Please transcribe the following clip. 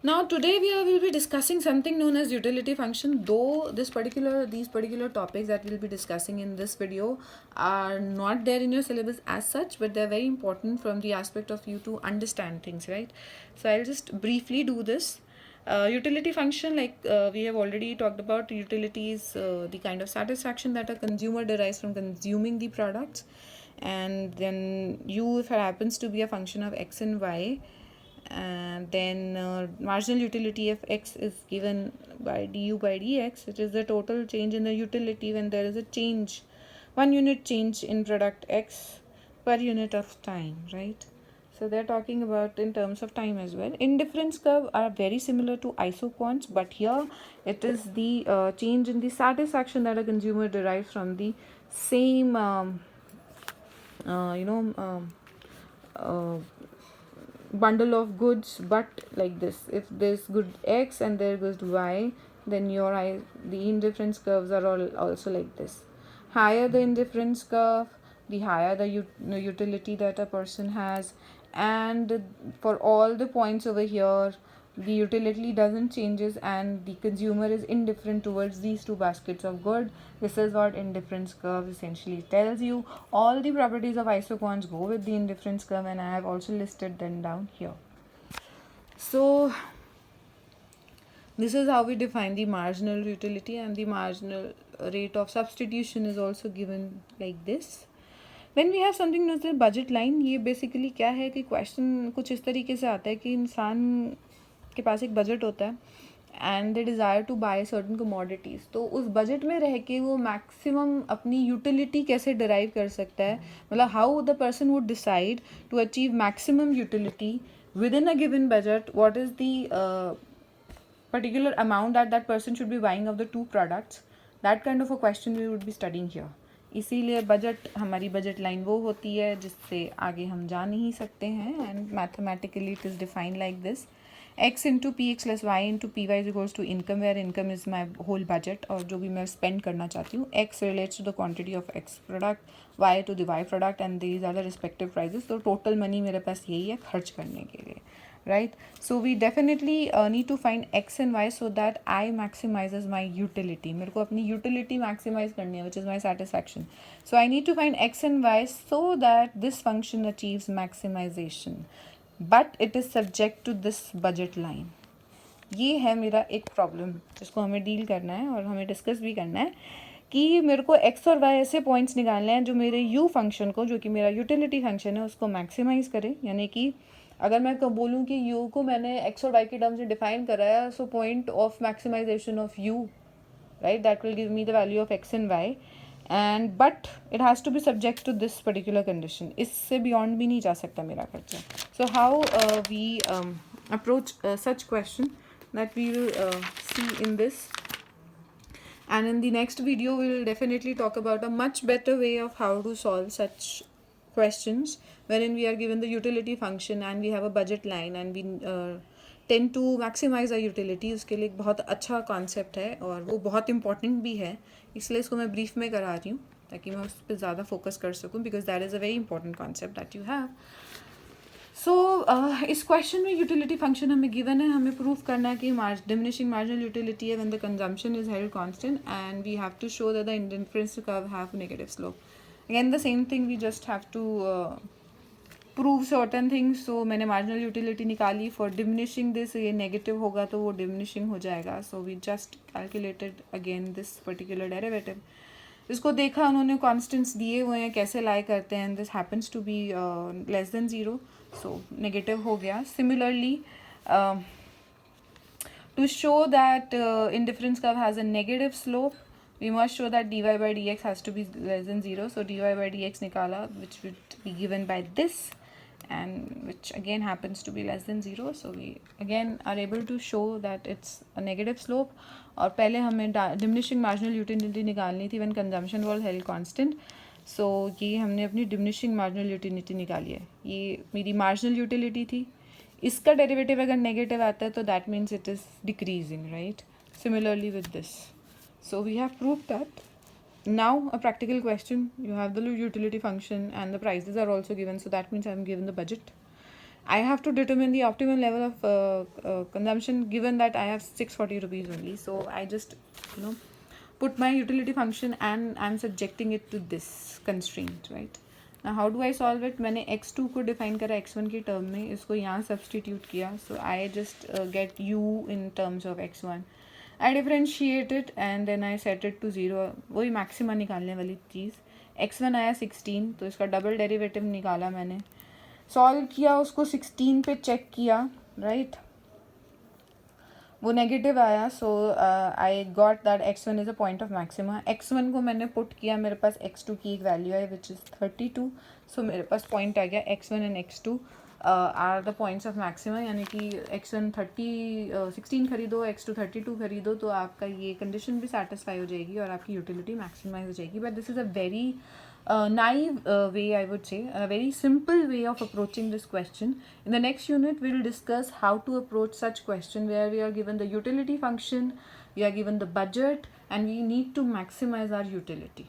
Now today will be discussing something known as utility function. Though these particular topics that we'll be discussing in this video are not there in your syllabus as such, but they're very important from the aspect of you to understand things, right? So I'll just briefly do this. Utility function, like we have already talked about, utility is the kind of satisfaction that a consumer derives from consuming the products, and then u, if it happens to be a function of x and y, and then marginal utility of x is given by du by dx. It is the total change in the utility when there is a change, 1 unit change in product x per unit of time, right? So they're talking about in terms of time as well. Indifference curve are very similar to isoquants, but here it is the change in the satisfaction that a consumer derives from the same you know uh, bundle of goods, but like this: if there's good x and there goes y, then the indifference curves are all also like this. Higher the indifference curve, the higher the utility that a person has, and for all the points over here the utility doesn't changes and the consumer is indifferent towards these two baskets of good. This is what indifference curve essentially tells you. All the properties of isoquants go with the indifference curve, and I have also listed them down here. So this is how we define the marginal utility, and the marginal rate of substitution is also given like this. When we have something known as budget line, ये basically क्या है कि question कुछ इस तरीके से आता है कि इंसान के पास एक बजट होता है and they desire to buy certain commodities, तो उस बजट में रह के वो मैक्सिमम अपनी यूटिलिटी कैसे डिराइव कर सकता है, मतलब how the person would decide to achieve maximum utility within a given budget. What is the particular amount that person should be buying of the two products. That kind of a question we would be studying here. इसीलिए budget, हमारी budget line वो होती है जिससे आगे हम जा नहीं सकते हैं, and mathematically it is defined like this: x into p x plus y into p y is equals to income, where income is my whole budget, और जो भी मैं स्पेंड करना चाहती हूँ. x relates to the quantity of x product, y to the y product, and these are the respective prices. तो total money मेरे पास यही है खर्च करने के लिए, right? So we definitely need to find x and y so that I maximizes my utility. मेरे को अपनी utility maximize करनी है, which is my satisfaction. So I need to find x and y so that this function achieves maximization, but it is subject to this budget line. ये है मेरा एक problem जिसको हमें डील करना है और हमें डिस्कस भी करना है कि मेरे को x और y ऐसे पॉइंट्स निकालने हैं जो मेरे u फंक्शन को, जो कि मेरा यूटिलिटी फंक्शन है, उसको मैक्सिमाइज़ करें. यानी कि अगर मैं बोलूँ कि u को मैंने x और y के टर्म्स में डिफाइन कराया, so point of maximisation of u, right, that will give me the value of x and y, and but it has to be subject to this particular condition. इससे beyond भी नहीं जा सकता मेरा खर्चा. So how we approach such question that we will see in this, and in the next video we will definitely talk about a much better way of how to solve such questions wherein we are given the utility function and we have a budget line and we tend to maximize our utility. उसके लिए एक बहुत अच्छा concept है और वो बहुत important भी है, इसलिए इसको मैं brief में करा रही हूँ ताकि मैं उस पर ज़्यादा focus कर सकूँ, because that is a very important concept that you have. सो इस क्वेश्चन में यूटिलिटी फंक्शन हमें गिवन है, हमें प्रूव करना है कि डिमिनिशिंग मार्जिनल यूटिलिटी है when the consumption is held constant, and we have to show that the indifference curve have negative slope. Again the same thing, we just have to prove certain things. So मैंने marginal utility निकाली for diminishing this, ये negative होगा तो वो diminishing हो जाएगा. So we just calculated again this particular derivative. इसको देखा, उन्होंने कॉन्स्टेंट्स दिए हुए हैं कैसे लाई करते हैं, this happens to be less than zero, so negative हो गया. Similarly to show that indifference curve has a negative slope, we must show that dy by dx has to be less than 0. So dy by dx निकाला, which would be given by this, and which again happens to be less than 0. So we again are able to show that it's a negative slope. और पहले हमें diminishing marginal utility निकालनी थी when consumption was held constant. So ये हमने अपनी diminishing marginal utility निकाली है. ये मेरी marginal utility थी. इसका डेरिवेटिव अगर नेगेटिव आता है तो that means it is decreasing, right? Similarly with this, so we have prove that. Now a practical question, you have the utility function and the prices are also given, so that means I am given the budget, I have to determine the optimal level of consumption, given that I have 640 rupees only. So I just, you know, put my utility function and I'm subjecting it to this constraint, right? Now how do I solve it? मैंने x2 को define करा x1 की term में, इसको यहाँ substitute किया. So I just get u in terms of x1. I differentiate it and then I set it to 0. वही maxima निकालने वाली चीज़. x1 आया 16, तो इसका double derivative निकाला मैंने. सॉल्व किया, उसको 16 पे चेक किया, राइट, वो नेगेटिव आया. So I got that x1 is a point of maxima. x1 को मैंने पुट किया, मेरे पास x2 की एक वैल्यू है विच इज़ 32. सो मेरे पास पॉइंट आ गया x1 and x2 are the points of maxima. यानी कि x1 16 खरीदो, x2 32 खरीदो, तो आपका ये कंडीशन भी सेटिस्फाई हो जाएगी और आपकी यूटिलिटी मैक्सिमाइज हो जाएगी. But this is a very naive way, I would say, a very simple way of approaching this question. In the next unit, we will discuss how to approach such question where we are given the utility function, we are given the budget, and we need to maximize our utility.